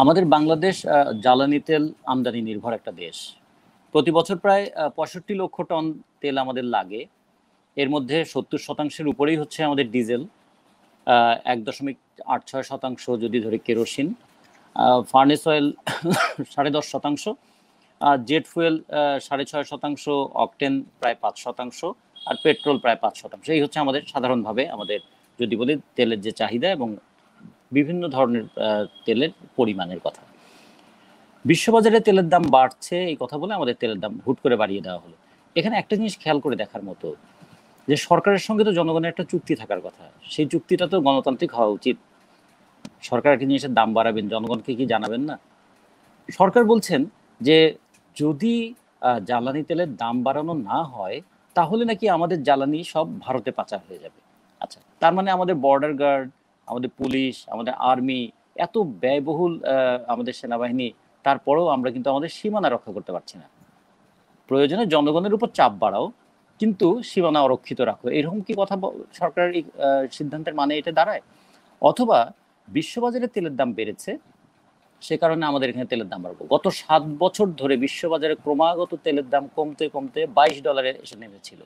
আমাদের বাংলাদেশ জ্বালানি তেল আমদানি নির্ভর একটা দেশ। প্রতি বছর প্রায় 65 লক্ষ টন তেল আমাদের লাগে। এর মধ্যে 70% উপরেই হচ্ছে আমাদের ডিজেল, 1.86% যদি ধরি kerosene, furnace oil 10.5%, jet fuel 6.5%, octane প্রায় 5%, আর পেট্রোল প্রায় 5%। এই হচ্ছে আমাদের সাধারণভাবে আমাদের যদি বলি তেলের যে চাহিদা এবং বিভিন্ন ধরনের তেলের পরিমাণের কথা। বিশ্ববাজারে তেলের দাম বাড়ছে এই কথা বলে আমাদের তেলের দাম হুট করে বাড়িয়ে দেওয়া হলো। এখানে একটা জিনিস খেয়াল করে দেখার মতো, যে সরকারের সঙ্গে তো জনগণের একটা চুক্তি থাকার কথা। সেই চুক্তিটা তো গণতান্ত্রিক হওয়া উচিত। সরকার একটা জিনিসের দাম বাড়াবেন, জনগণকে কি জানাবেন না? সরকার বলছেন যে যদি জ্বালানি তেলের দাম বাড়ানো না হয় তাহলে নাকি আমাদের জ্বালানি সব ভারতে পাচার হয়ে যাবে। আচ্ছা, তার মানে আমাদের বর্ডার গার্ড, আমাদের পুলিশ, আমাদের আর্মি, এত ব্যয়বহুল আমাদের সেনাবাহিনী, তারপরেও আমরা কিন্তু আমাদের সীমানা রক্ষা করতে পারছি না। প্রয়োজনে জনগণের উপর চাপ বাড়াও, কিন্তু সীমানা অরক্ষিত রাখো, এরকম কি কথা সরকারের এই সিদ্ধান্তের মানে এটা দাঁড়ায়? অথবা বিশ্ববাজারে তেলের দাম বেড়েছে, সে কারণে আমাদের এখানে তেলের দাম বাড়বো? গত 7 বছর ধরে বিশ্ববাজারে ক্রমাগত তেলের দাম কমতে কমতে $22 এসে নেমেছিল,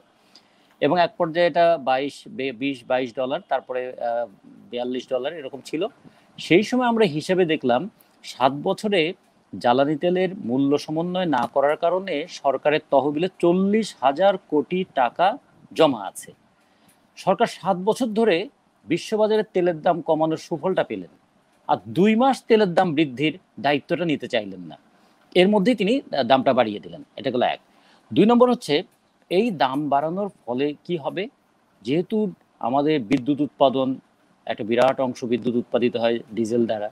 এবং এক পর্যায়ে এটা 20-22 ডলার, তারপরে $42 এরকম ছিল। সেই সময় আমরা হিসেবে দেখলাম 7 বছরে জ্বালানি তেলের মূল্য সমন্বয় না করার কারণে সরকারের তহবিলে 40,000 কোটি টাকা জমা আছে। সরকার 7 বছর ধরে বিশ্ববাজারে তেলের দাম কমানোর সুফলটা পেলেন, আর 2 মাস তেলের দাম বৃদ্ধির দায়িত্বটা নিতে চাইলেন না। এর মধ্যেই তিনি দামটা বাড়িয়ে দিলেন। এটা গেল এক। 2 নম্বর হচ্ছে, এই দাম বাড়ানোর ফলে কি হবে? যেহেতু আমাদের বিদ্যুৎ উৎপাদন, একটা বিরাট অংশ বিদ্যুৎ উৎপাদিত হয় ডিজেল দ্বারা,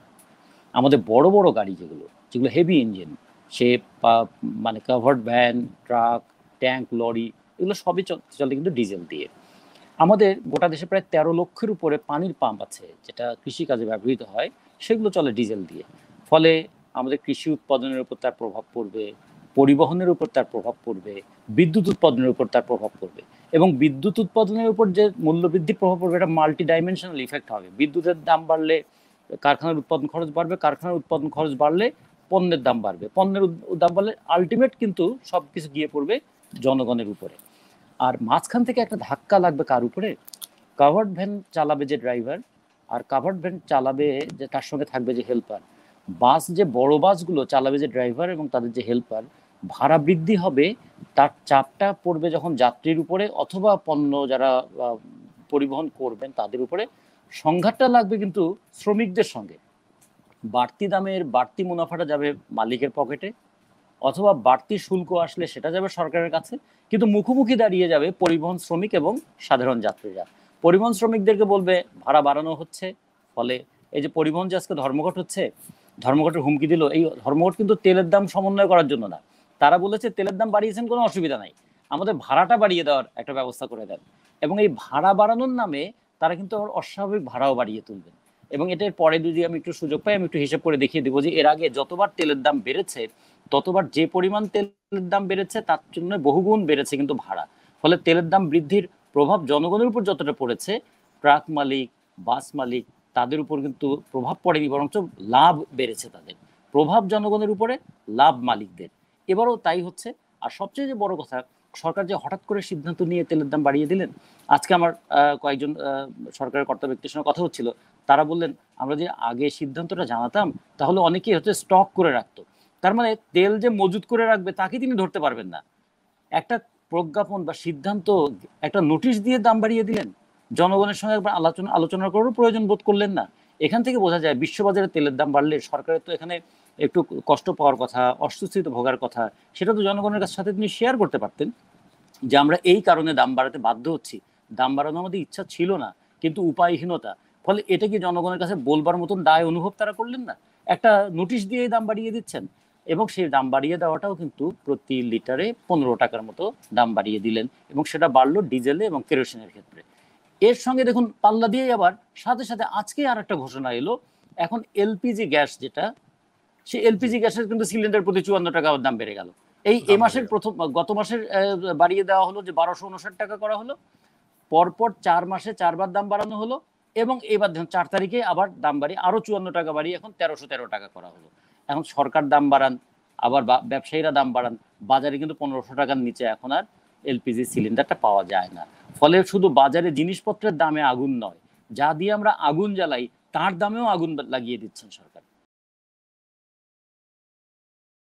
আমাদের বড় বড় গাড়ি যেগুলো যেগুলো হেভি ইঞ্জিন, সে মানে covered van, truck, tank, lorry, এগুলো সবই চলে কিন্তু ডিজেল দিয়ে। আমাদের গোটা দেশে প্রায় 13 লক্ষের উপরে পানির পাম্প আছে যেটা কৃষিকাজে ব্যবহৃত হয়, সেগুলো চলে ডিজেল দিয়ে। ফলে আমাদের কৃষি উৎপাদনের উপর তার প্রভাব পড়বে, পরিবহনের উপর তার প্রভাব পড়বে, বিদ্যুৎ উৎপাদনের উপর তার প্রভাব পড়বে। এবং বিদ্যুৎ উৎপাদনের উপর যে মূল্যবৃদ্ধির প্রভাব পড়বে, এটা মাল্টি ডাইমেনশনাল ইফেক্ট হবে। বিদ্যুতের দাম বাড়লে কারখানার উৎপাদন খরচ বাড়বে, কারখানার উৎপাদন খরচ বাড়লে পণ্যের দাম বাড়বে, পণ্যের দাম বাড়লে আলটিমেট কিন্তু সব কিছু গিয়ে পড়বে জনগণের উপরে। আর মাঝখান থেকে একটা ধাক্কা লাগবে কার উপরে? কাভার্ড ভ্যান চালাবে যে ড্রাইভার, আর কাভার্ড ভ্যান চালাবে যে তার সঙ্গে থাকবে যে হেল্পার, বাস যে বড় বাসগুলো চালাবে যে ড্রাইভার এবং তাদের যে হেল্পার, ভাড়া বৃদ্ধি হবে, তার চাপটা পড়বে যখন যাত্রীর উপরে অথবা পণ্য যারা পরিবহন করবেন তাদের উপরে। সংঘাতটা লাগবে কিন্তু শ্রমিকদের সঙ্গে। বাড়তি দামের বাড়তি মুনাফাটা যাবে মালিকের পকেটে, অথবা বাড়তি শুল্ক আসলে সেটা যাবে সরকারের কাছে, কিন্তু মুখোমুখি দাঁড়িয়ে যাবে পরিবহন শ্রমিক এবং সাধারণ যাত্রীরা। পরিবহন শ্রমিকদেরকে বলবে ভাড়া বাড়ানো হচ্ছে, ফলে এই যে পরিবহন যে আজকে ধর্মঘট হচ্ছে, ধর্মঘটের হুমকি দিল, এই ধর্মঘট কিন্তু তেলের দাম সমন্বয় করার জন্য না। তারা বলেছে তেলের দাম বাড়িয়েছেন, কোনো অসুবিধা নাই, আমাদের ভাড়াটা বাড়িয়ে দেওয়ার একটা ব্যবস্থা করে দেন। এবং এই ভাড়া বাড়ানোর নামে তারা কিন্তু অস্বাভাবিক ভাড়াও বাড়িয়ে তুলবেন। এবং এটার পরে যদি আমি একটু সুযোগ পাই, আমি একটু হিসেব করে দেখিয়ে দেবো যে এর আগে যতবার তেলের দাম বেড়েছে, ততবার যে পরিমাণ তেলের দাম বেড়েছে তার জন্য বহুগুণ বেড়েছে কিন্তু ভাড়া। ফলে তেলের দাম বৃদ্ধির প্রভাব জনগণের উপর যতটা পড়েছে, ট্রাক মালিক, বাস মালিক, তাদের উপর কিন্তু প্রভাব পড়েনি, বরঞ্চ লাভ বেড়েছে তাদের। প্রভাব জনগণের উপরে, লাভ মালিকদের। এবারও তাই হচ্ছে। আর সবচেয়ে যে বড় কথা, সরকার যে হঠাৎ করে সিদ্ধান্ত নিয়ে তেলের দাম বাড়িয়ে দিলেন। আজকে আমার কয়েকজন সরকারের কর্তা ব্যক্তির সঙ্গে কথা হচ্ছিল, তারা বললেন আমরা যে আগে সিদ্ধান্তটা জানাতাম তাহলে অনেকেই হচ্ছে স্টক করে রাখতো। তার মানে তেল যে মজুত করে রাখবে তাকে তিনি ধরতে পারবেন না। একটা প্রজ্ঞাপন বা সিদ্ধান্ত, একটা নোটিশ দিয়ে দাম বাড়িয়ে দিলেন, জনগণের সঙ্গে একবার আলোচনা করারও প্রয়োজন বোধ করলেন না। এখান থেকে বোঝা যায় বিশ্ববাজারে তেলের দাম বাড়লে সরকারের তো এখানে একটু কষ্ট পাওয়ার কথা, অস্বস্তিতে ভোগার কথা, সেটা তো জনগণের সাথে তিনি শেয়ার করতে পারতেন, যে আমরা এই কারণে দাম বাড়াতে বাধ্য হচ্ছি। দাম বাড়ানো আমাদের ইচ্ছা ছিল না, কিন্তু উপায়হীনতা। ফলে এটা কি জনগণের কাছে বলবার মতন দায় অনুভব তারা করলেন না? একটা নোটিশ দিয়ে দাম বাড়িয়ে দিচ্ছেন, এবং সেই দাম বাড়িয়ে দেওয়াটাও কিন্তু প্রতি লিটারে 15 টাকার মতো দাম বাড়িয়ে দিলেন, এবং সেটা বাড়লো ডিজেলে এবং কেরোসিনের ক্ষেত্রে। এর সঙ্গে দেখুন পাল্লা দিয়ে আবার সাথে সাথে আজকে আর একটা ঘোষণা এলো, এখন এলপিজি গ্যাস যেটা, সেই এলপিজি গ্যাসের কিন্তু সিলিন্ডার প্রতি 54 টাকা দাম বেড়ে গেল। এই মাসের প্রথম, গত মাসের বাড়িয়ে দেওয়া হলো যে 1259 টাকা করা হলো, পরপর 4 মাসে 4 বার দাম বাড়ানো হলো, এবং এবার দেখুন 4 তারিখে আবার দাম বাড়িয়ে আরো 54 টাকা বাড়িয়ে এখন 1313 টাকা করা হলো। এখন সরকার দাম বাড়ান, আবার ব্যবসায়ীরা দাম বাড়ান, বাজারে কিন্তু 1500 টাকার নিচে এখন আর এলপিজি সিলিন্ডারটা পাওয়া যায় না। ফলে শুধু বাজারে জিনিসপত্রের দামে আগুন নয়, যা দিয়ে আমরা আগুন জ্বালাই তার দামেও আগুন লাগিয়ে দিচ্ছেন সরকার।